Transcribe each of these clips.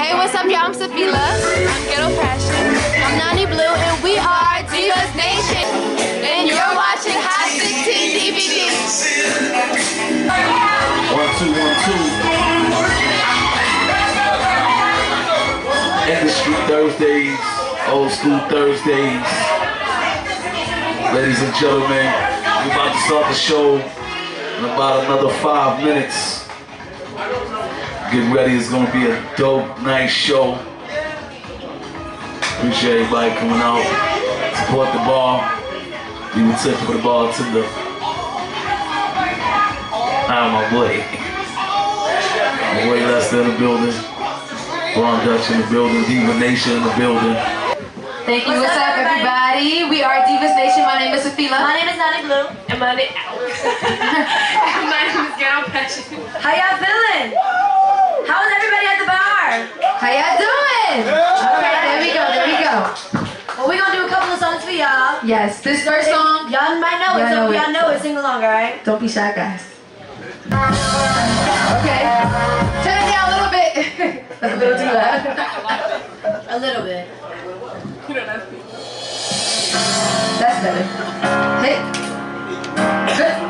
Hey, what's up, y'all? I'm Safila. I'm Ghetto Passion. I'm Nani Blue, and we are Divas Nation. And you're watching Hot 16 DVD. 1, 2, 1, 2. Industry Thursdays, old school Thursdays. Ladies and gentlemen, we're about to start the show in about another 5 minutes. Get ready, it's gonna be a dope, nice show. Appreciate everybody coming out, support the bar. Leave a tip for the bartender. My boy. My boy Lester in the building. Ron Dutch in the building. Diva Nation in the building. Thank you. What's up, everybody? We are Divas Nation. My name is Safila. My name is Nani Blue. And my name is Ghetto Passion. How y'all feeling? How is everybody at the bar? How y'all doing? Okay, there we go, there we go. Well, we're gonna do a couple of songs for y'all. Yes, this first song. Y'all might know it, so if y'all know it, sing along, alright? Don't be shy, guys. Okay. Turn it down a little bit. That's a little too loud. A little bit. That's better. Hey. Yeah!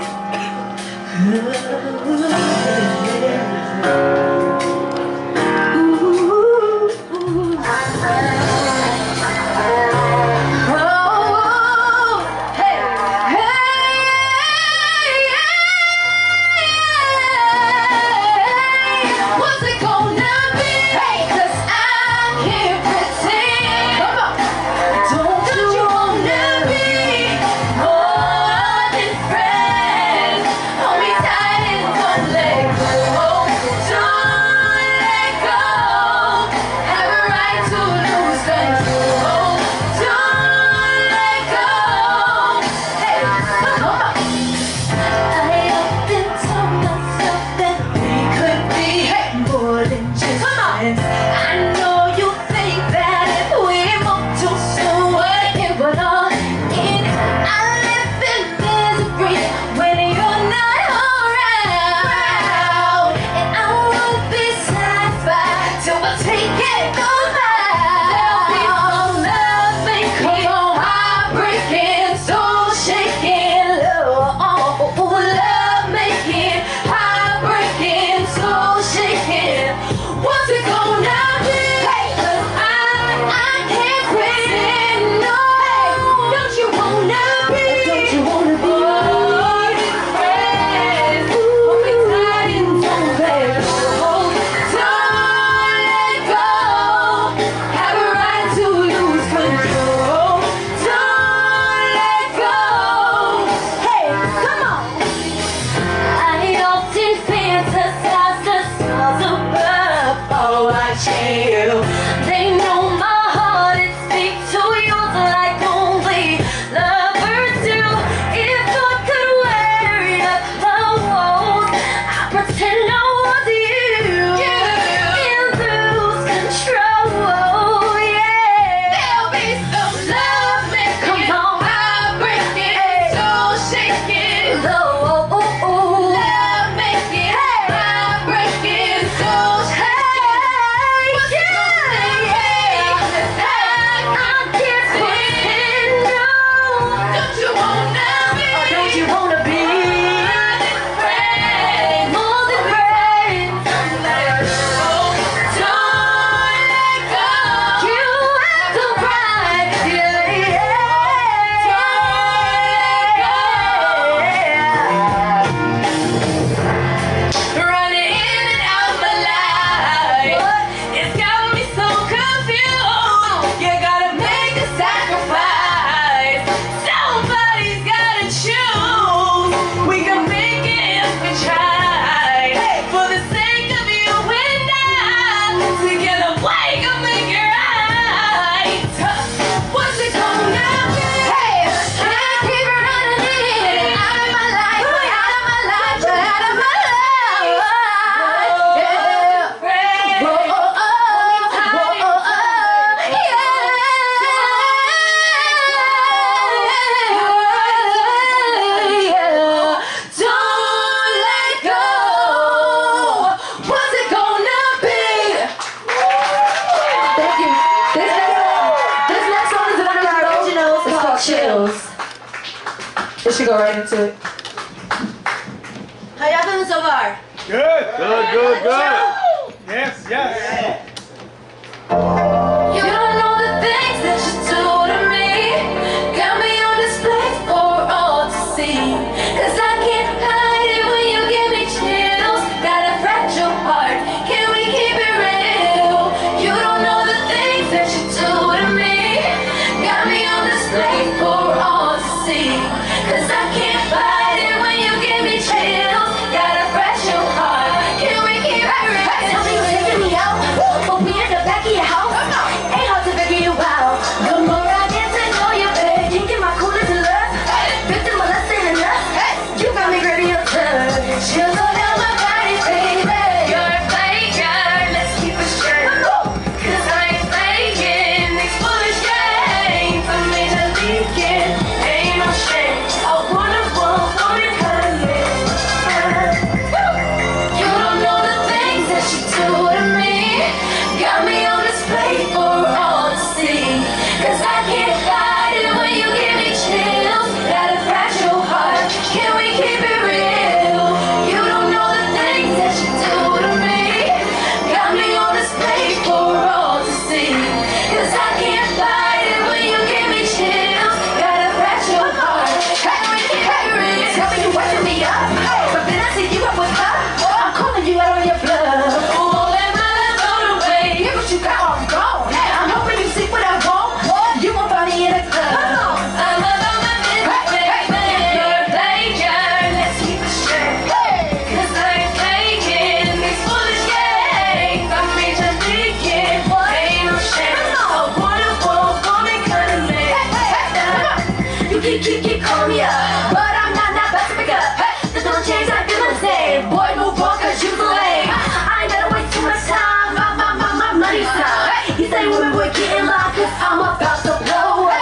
It should go right into it. How y'all feeling so far? Good. Good. Yes, yes. You don't know the things that you do to me. Got me on display for all to see. 'Cause I can't hide it when you give me chills. Got a fragile heart, can we keep it real? You don't know the things that you do to me. Got me on display for all to see. 'Cause I can't hide it when you give me chills. Got a fragile heart, can we keep it real? Tell me you're taking me out. But we in the back of your house. Ain't hard to figure you out. The more I get to know you, babe, you get my coolest to love. Victim molested enough. You got me ready to touch. You go down my body, baby. You're a faker, let's keep it straight. 'Cause I ain't faking these foolish games. I made a leaking, ain't no shame. I wanna commit. You don't know the things that you do to me. Got me on display for all to see. 'Cause I can't hide it when you give me chills. Got a fragile heart, can we keep it real? You don't know the things that you do to me. Got me on display for all to see. 'Cause I can't hide it when you give me chills. Got a fragile heart, can we keep it real? Tell me you waking me up. But then I see you up with her. I'm calling you out on your blood. Won't let my love go to waste. Here's what you got, I'm gone. I'm hoping you see what I want. You won't find me in a club. I'm about my business, baby. You're a faker, let's keep it straight. 'Cause I ain't faking these foolish games. I made you leaking, ain't no shame. I wanna You keep calling me up, but I'm not about to pick up. There's no change, I feel the same. Boy, move on, 'cause you lame. I ain't gotta waste too much time. My money's time. You say women would get in line, 'cause I'm about to blow up.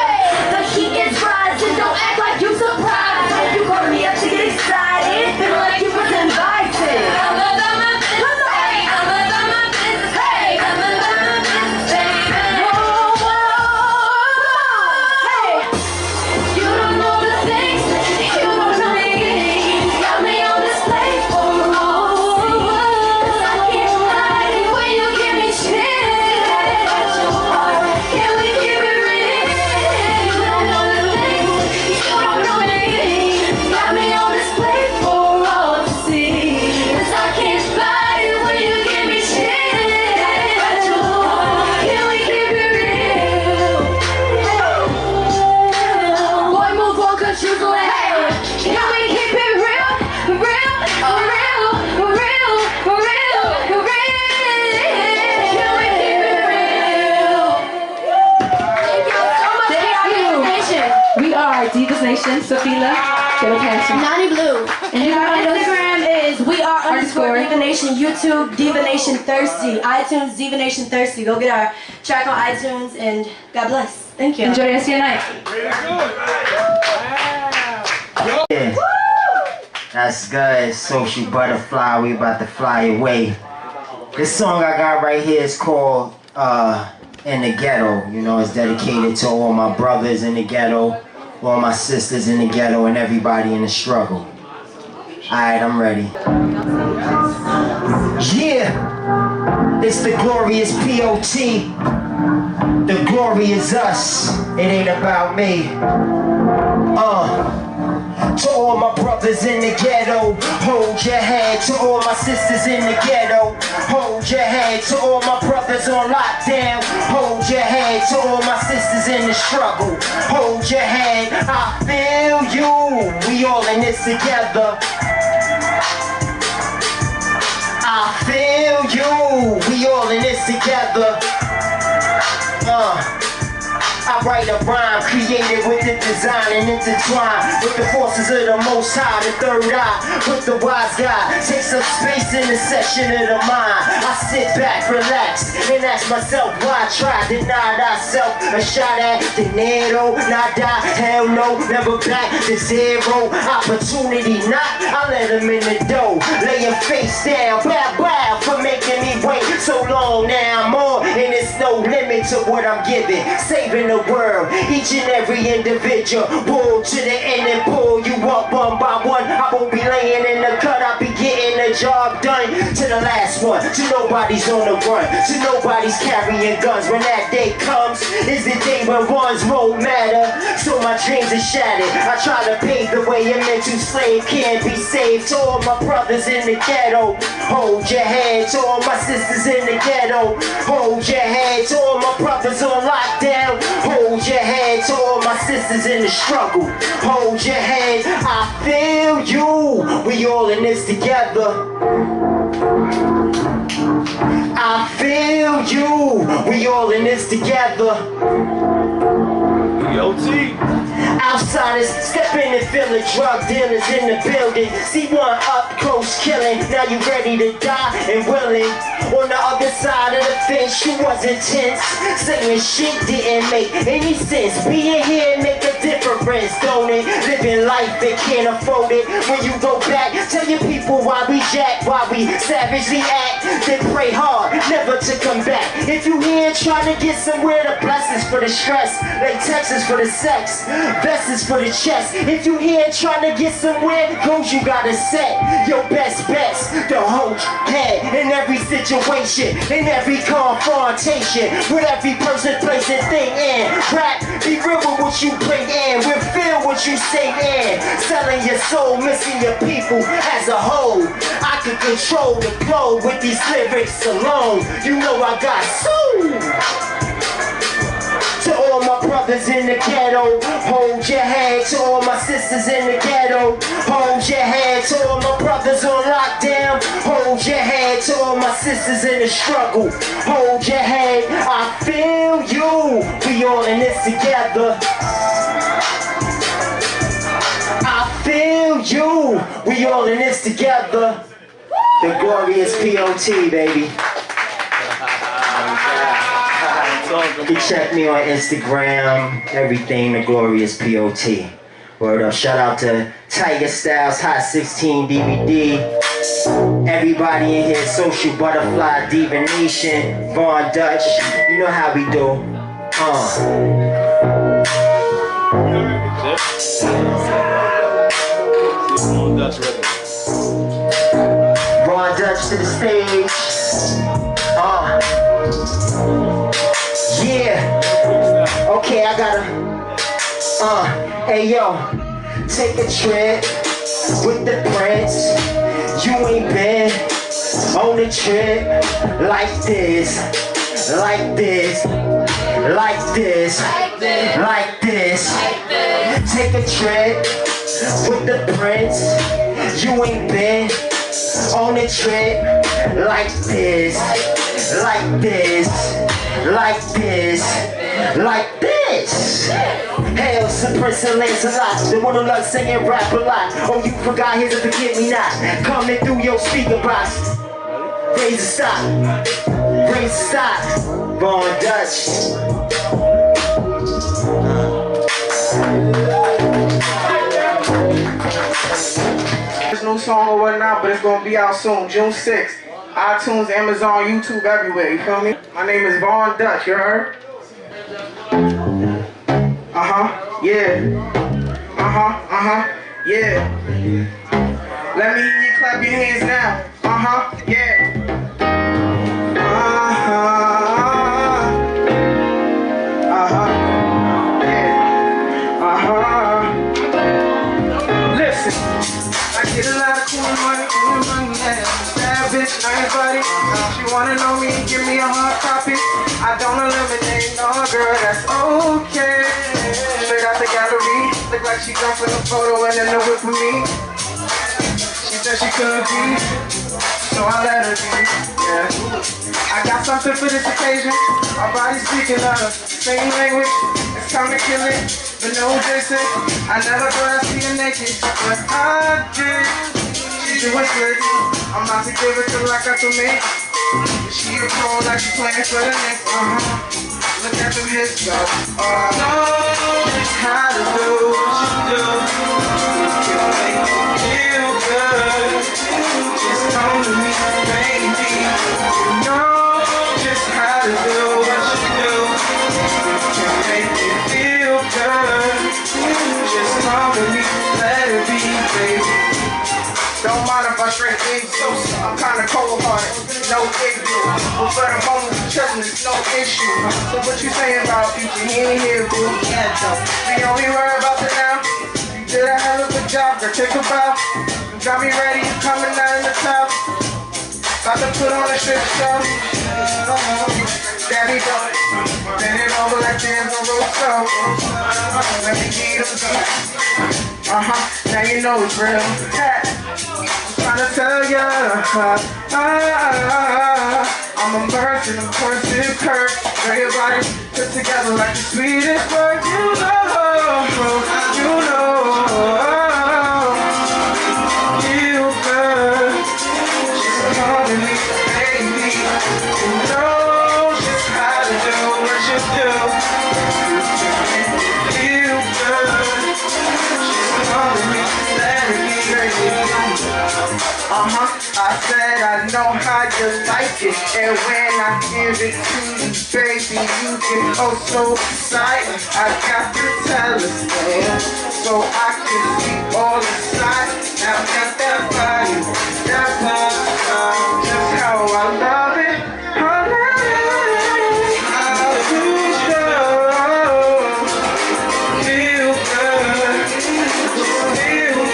The heat is rising, don't act like you surprised. You calling me up to get excited, feel like you was invited. I'm about my business, baby. I'm about my business, baby. I'm about my business, baby. Hey! You don't know the things that you do to me. Got me on display for all to see. 'Cause I can't hide it when you give me chills. Got your heart, can we keep it real? You don't know the things, you don't know me. Got me on display for all to see. 'Cause I can't hide it when you give me chills. Got your heart, can we keep it real? Boy, move on, 'cause you lame. Can we keep it real? Real? For real? For real? For real? For real? Can we keep it real? Thank you so much. Thank you. Nation. We are Divas Nation, Sophia, Ghetto Passion. Nani Blue. And you Our find us Instagram is __ Diva Nation. YouTube Diva Nation Thirsty. iTunes Diva Nation Thirsty. Go get our track on iTunes and God bless. Thank you. Enjoy the rest of your night. Yeah. That's good. Social Butterfly. We about to fly away. This song I got right here is called In the Ghetto. You know, it's dedicated to all my brothers in the ghetto, all my sisters in the ghetto, and everybody in the struggle. Alright, I'm ready. Yeah. It's the glorious POT. The glory is us. It ain't about me. To all my brothers in the ghetto, hold your head. To all my sisters in the ghetto, hold your head. To all my brothers on lockdown, hold your head. To all my sisters in the struggle, hold your head. I feel you, we all in this together. I feel you, we all in this together. I write a rhyme created with the design and intertwined with the forces of the Most High, the third eye, with the wise guy. Takes up space in the section of the mind. I sit back, relax, and ask myself why I try to deny thyself. A shot at dinero, not die, hell no, never back to zero. Opportunity not, I let him in the dough, laying face down, bow for making me wait so long. Now I'm on, and it's no limit into what I'm giving, saving the world, each and every individual. Pull to the end and pull you up one by one. I won't be laying in the cut, I'll be getting the job done to the last one. To nobody's on the run, to nobody's carrying guns. When that day comes, is the day when ones won't matter. So my dreams are shattered. I try to pave the way a mental slave can't be saved. To all my brothers in the ghetto, hold your head. To all my sisters in the ghetto, hold your head. To all my brothers on lockdown, hold your head. To all my sisters in the struggle, hold your head. I feel you, we all in this together. I feel you, we all in this together. OT. Outsiders step in and feel the drug dealers in the building. See one up close killing, now you ready to die and willing. On the other side of the fence, you wasn't tense, saying shit didn't make any sense. Being here make a difference, don't it? Living life they can't afford it. When you go back, tell your people why we jack, why we savagely act. Then pray hard, never to come back. If you here trying to get somewhere, the blessings for the stress, like Texas for the sex, vests for the chest. If you here trying to get somewhere, goals you gotta set. Your best bets to hold your head in every situation, in every confrontation, with every person, place, and thing in. Rap, be real with what you bring in, reveal what you say in. Selling your soul, missing your people as a whole. I can control the flow with these lyrics alone. You know I got soul. To all my brothers in the ghetto, hold your head. To all my sisters in the ghetto, hold your head. To all my brothers on lockdown, hold your head. To all my sisters in the struggle, hold your head. I feel you, we all in this together. I feel you, we all in this together. The glorious POT, baby. You can check me on Instagram, everything, the glorious POT. Word up, shout out to Tiger Styles, Hot 16 DVD. Everybody in here, Social Butterfly, Diva Nation, Von Dutch, you know how we do. Von Dutch to the stage. Yeah, okay, I gotta, hey yo, take a trip with the prince. You ain't been on a trip like this, like this, like this, like this. Take a trip with the prince. You ain't been on a trip like this, like this, like this, like this. Hail to Prince and Lancelot, the one who loves singing rap a lot. Oh, you forgot here's a forget me not, coming through your speaker box. Raise a stop, raise a stop, Von Dutch. There's no song or whatnot, but it's gonna be out soon, June 6th. iTunes, Amazon, YouTube, everywhere, you feel me? My name is Von Dutch, you heard? Yeah. Yeah. Let me hear you clap your hands now. Yeah. Listen, I get a lot of cool money, yeah. Bad bitch, nice body. She wanna know me, give me a hard copy. I don't eliminate, no girl, that's okay. Straight out the gallery, look like she jumped in the photo and in the whip with me. She said she couldn't be, so I let her be, yeah. I got something for this occasion. Our bodies speaking of the same language. It's time to kill it, but no Jason. I never thought I'd see her naked, but I did. She doing slick. I'm about to give it to her like I can make. She a pro like she playing for the next. Look at them hips, yo. Know how to do what you do. It'll make you feel good. Just come to me, baby. You know just how to do what you do. make me feel good. Just come with me, let it be, baby. Don't mind if I straight egg toast. I'm kinda cold-hearted, no issue. But for the moment, trusting is no issue. So what you saying about future? He ain't here, boo. Yeah, though. We only worry about the now. You did a hell of a job, girl. Take a bow. You got me ready, you coming out in the top. About to put on a strip show. Daddy don't. Bend it over like there's no road show. Let me get him go. Now you know it's real. I'm trying to tell ya, I'm a merchant, I'm constant curse. Girl, your body put together like the sweetest word. You know, feel good. Just come to me, baby. You know just how to do what you do. Feel good. Just come to me, let it be crazy. I said I know how you like it, and when I give it to you, baby, you get oh so excited. I got to tell us so I can see all inside. Now got that body, just how I love it. How to show, feel good, feel good.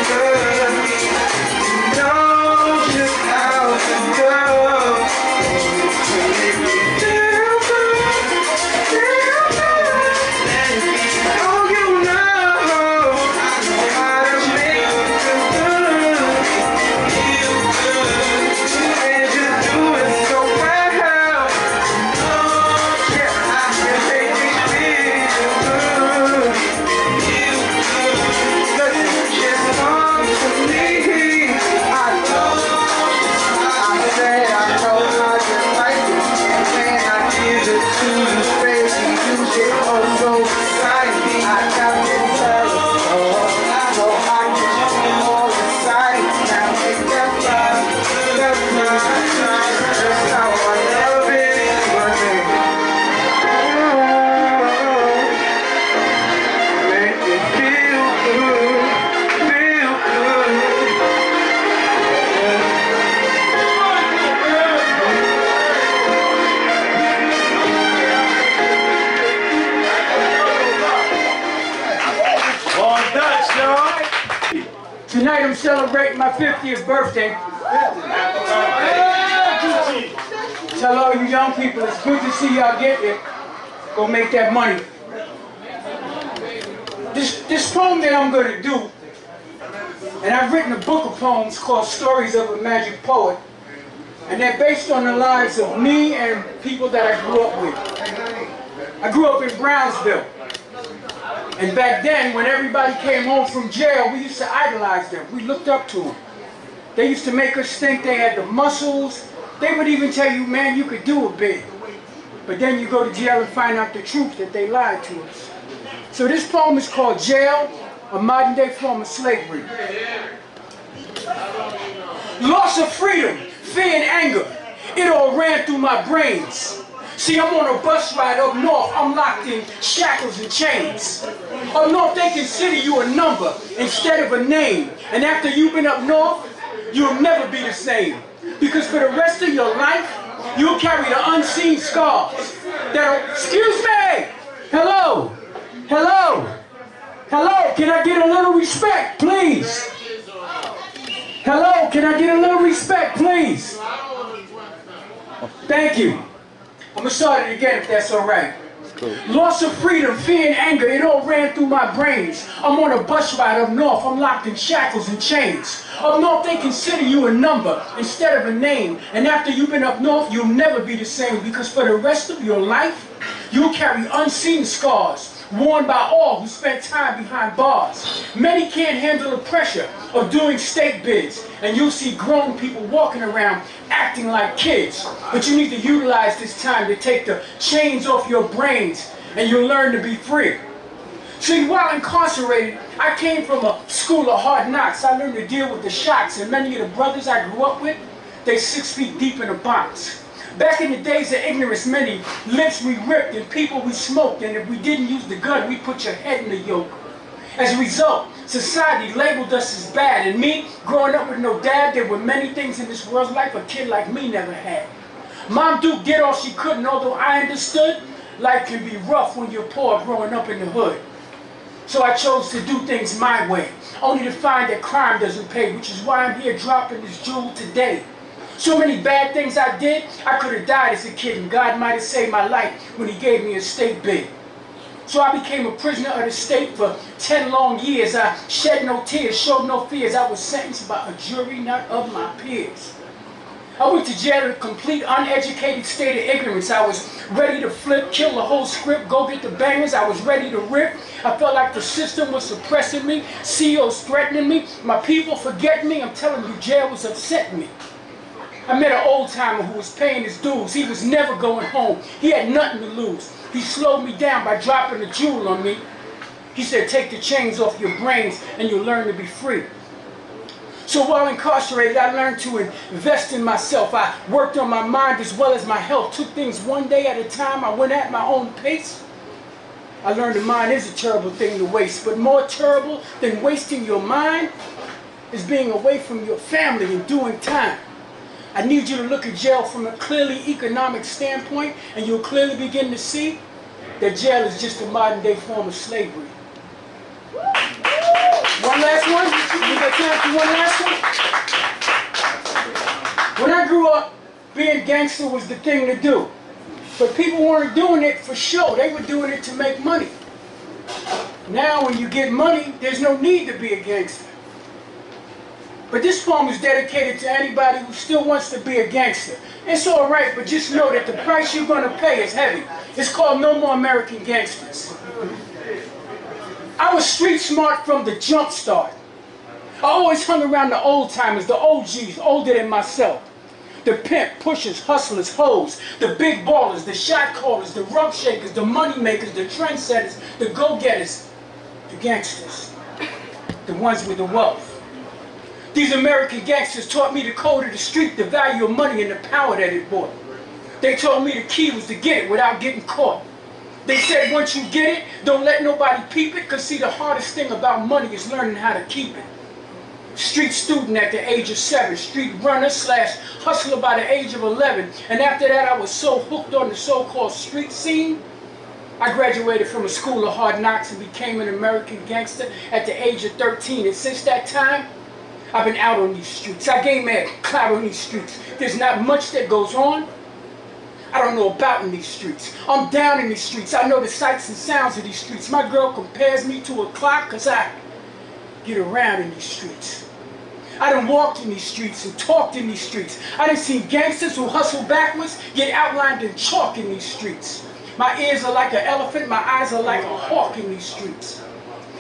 Tonight I'm celebrating my 50th birthday. Tell all you young people, it's good to see y'all get there. Go make that money. This poem that I'm going to do, and I've written a book of poems called Stories of a Magic Poet, and they're based on the lives of me and people that I grew up with. I grew up in Brownsville. And back then, when everybody came home from jail, we used to idolize them. We looked up to them. They used to make us think they had the muscles. They would even tell you, man, you could do a bit. But then you go to jail and find out the truth that they lied to us. So this poem is called Jail, a modern day form of slavery. Loss of freedom, fear and anger, it all ran through my brains. See, I'm on a bus ride up north, I'm locked in shackles and chains. Up north, they consider you a number instead of a name. And after you've been up north, you'll never be the same. Because for the rest of your life, you'll carry the unseen scars that'll, excuse me, hello, hello, hello, can I get a little respect, please? Hello, can I get a little respect, please? Thank you. I'm gonna start it again if that's all right. Cool. Loss of freedom, fear and anger, it all ran through my brains. I'm on a bus ride up north, I'm locked in shackles and chains. Up north they consider you a number instead of a name. And after you've been up north, you'll never be the same. Because for the rest of your life, you'll carry unseen scars worn by all who spent time behind bars. Many can't handle the pressure of doing state bids, and you'll see grown people walking around acting like kids. But you need to utilize this time to take the chains off your brains, and you'll learn to be free. See, while incarcerated, I came from a school of hard knocks. I learned to deal with the shocks, and many of the brothers I grew up with, they 6 feet deep in a box. Back in the days of ignorance, many lips we ripped and people we smoked, and if we didn't use the gun, we put your head in the yoke. As a result, society labeled us as bad, and me, growing up with no dad, there were many things in this world's life a kid like me never had. Mom Duke did all she could, and although I understood, life can be rough when you're poor growing up in the hood. So I chose to do things my way, only to find that crime doesn't pay, which is why I'm here dropping this jewel today. So many bad things I did, I could have died as a kid, and God might have saved my life when He gave me a state bid. So I became a prisoner of the state for 10 long years. I shed no tears, showed no fears. I was sentenced by a jury, not of my peers. I went to jail in a complete uneducated state of ignorance. I was ready to flip, kill the whole script, go get the bangers. I was ready to rip. I felt like the system was suppressing me, CEOs threatening me, my people forgetting me. I'm telling you, jail was upsetting me. I met an old timer who was paying his dues. He was never going home. He had nothing to lose. He slowed me down by dropping a jewel on me. He said, take the chains off your brains and you'll learn to be free. So while incarcerated, I learned to invest in myself. I worked on my mind as well as my health, took things one day at a time. I went at my own pace. I learned that mind is a terrible thing to waste, but more terrible than wasting your mind is being away from your family and doing time. I need you to look at jail from a clearly economic standpoint, and you'll clearly begin to see that jail is just a modern day form of slavery. One last one? You got time for one last one? When I grew up, being gangster was the thing to do. But people weren't doing it for show. They were doing it to make money. Now when you get money, there's no need to be a gangster. But this poem is dedicated to anybody who still wants to be a gangster. It's all right, but just know that the price you're going to pay is heavy. It's called No More American Gangsters. I was street smart from the jump start. I always hung around the old timers, the OGs, older than myself. The pimp, pushers, hustlers, hoes, the big ballers, the shot callers, the rump shakers, the money makers, the trendsetters, the go-getters, the gangsters, the ones with the wealth. These American gangsters taught me the code of the street, the value of money and the power that it brought. They told me the key was to get it without getting caught. They said once you get it, don't let nobody peep it, because see, the hardest thing about money is learning how to keep it. Street student at the age of 7, street runner / hustler by the age of 11, and after that I was so hooked on the so-called street scene, I graduated from a school of hard knocks and became an American gangster at the age of 13, and since that time, I've been out on these streets. I gained mad clout on these streets. There's not much that goes on I don't know about in these streets. I'm down in these streets. I know the sights and sounds of these streets. My girl compares me to a clock because I get around in these streets. I done walked in these streets and talked in these streets. I done seen gangsters who hustle backwards get outlined in chalk in these streets. My ears are like an elephant, my eyes are like a hawk in these streets.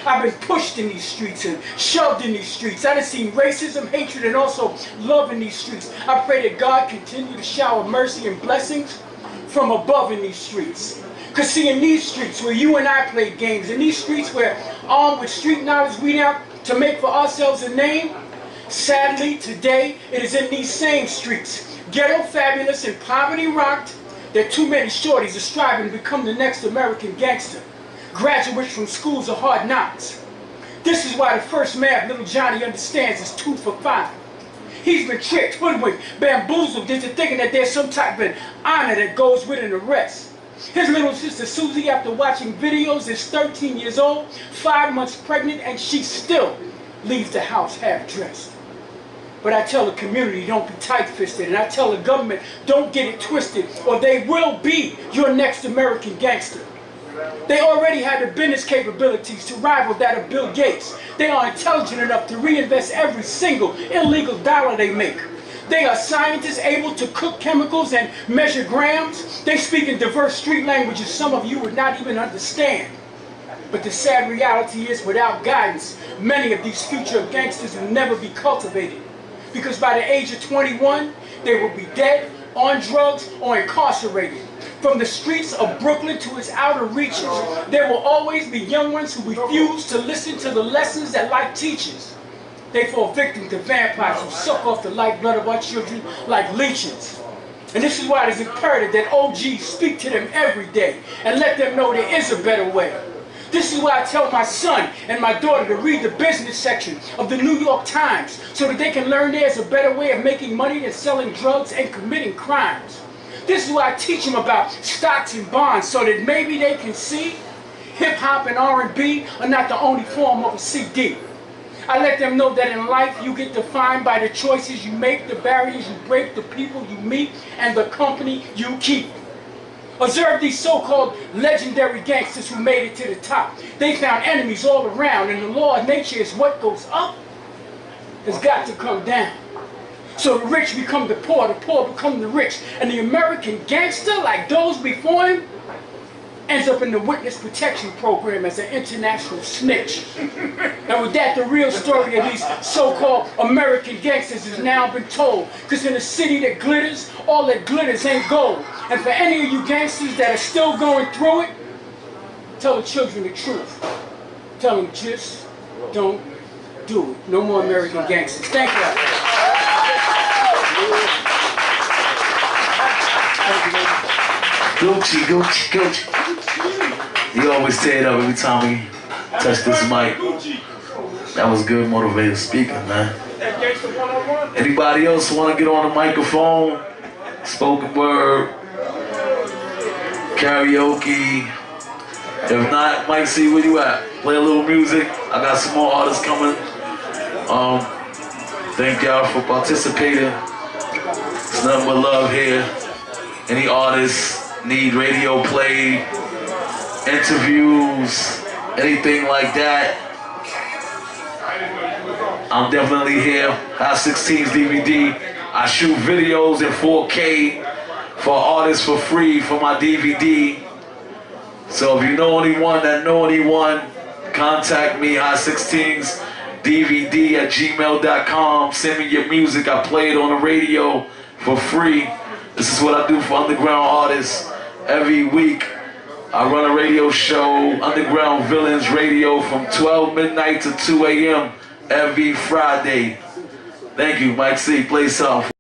I've been pushed in these streets and shoved in these streets. I done seen racism, hatred, and also love in these streets. I pray that God continue to shower mercy and blessings from above in these streets. Because see, in these streets where you and I played games, in these streets where armed with street knowledge we out to make for ourselves a name, sadly today it is in these same streets, ghetto fabulous and poverty rocked, that too many shorties are striving to become the next American gangster. Graduates from schools of hard knocks. This is why the first man little Johnny understands is 2 for 5. He's been tricked, hoodwinked, bamboozled into thinking that there's some type of honor that goes with an arrest. His little sister Susie, after watching videos, is 13 years old, 5 months pregnant, and she still leaves the house half dressed. But I tell the community, don't be tight-fisted, and I tell the government, don't get it twisted, or they will be your next American gangster. They already have the business capabilities to rival that of Bill Gates. They are intelligent enough to reinvest every single illegal dollar they make. They are scientists able to cook chemicals and measure grams. They speak in diverse street languages some of you would not even understand. But the sad reality is, without guidance, many of these future gangsters will never be cultivated. Because by the age of 21, they will be dead, on drugs, or incarcerated. From the streets of Brooklyn to its outer reaches, there will always be young ones who refuse to listen to the lessons that life teaches. They fall victim to vampires who suck off the lifeblood of our children like leeches. And this is why it is imperative that OGs speak to them every day and let them know there is a better way. This is why I tell my son and my daughter to read the business section of the New York Times so that they can learn there's a better way of making money than selling drugs and committing crimes. This is why I teach them about stocks and bonds so that maybe they can see hip-hop and R&B are not the only form of a CD. I let them know that in life you get defined by the choices you make, the barriers you break, the people you meet, and the company you keep. Observe these so-called legendary gangsters who made it to the top. They found enemies all around, and the law of nature is what goes up has got to come down. So the rich become the poor become the rich, and the American gangster, like those before him, ends up in the witness protection program as an international snitch. And with that, the real story of these so-called American gangsters has now been told. Because in a city that glitters, all that glitters ain't gold. And for any of you gangsters that are still going through it, tell the children the truth. Tell them just don't do it. No more American gangsters. Thank you. Gucci, Gucci, Gucci. You always say it up every time we touch this mic. That was good motivated speaking, man. Anybody else want to get on the microphone? Spoken word, karaoke. If not, Mike C, where you at? Play a little music. I got some more artists coming. Thank y'all for participating. It's nothing but love here. Any artists need radio play, interviews, anything like that, I'm definitely here. High 16's DVD. I shoot videos in 4K for artists for free for my DVD. So if you know anyone that know anyone, contact me, High 16's DVD at gmail.com. Send me your music. I play it on the radio for free. This is what I do for underground artists. Every week, I run a radio show, Underground Villains Radio, from 12 midnight to 2 a.m. every Friday. Thank you, Mike C. Play something.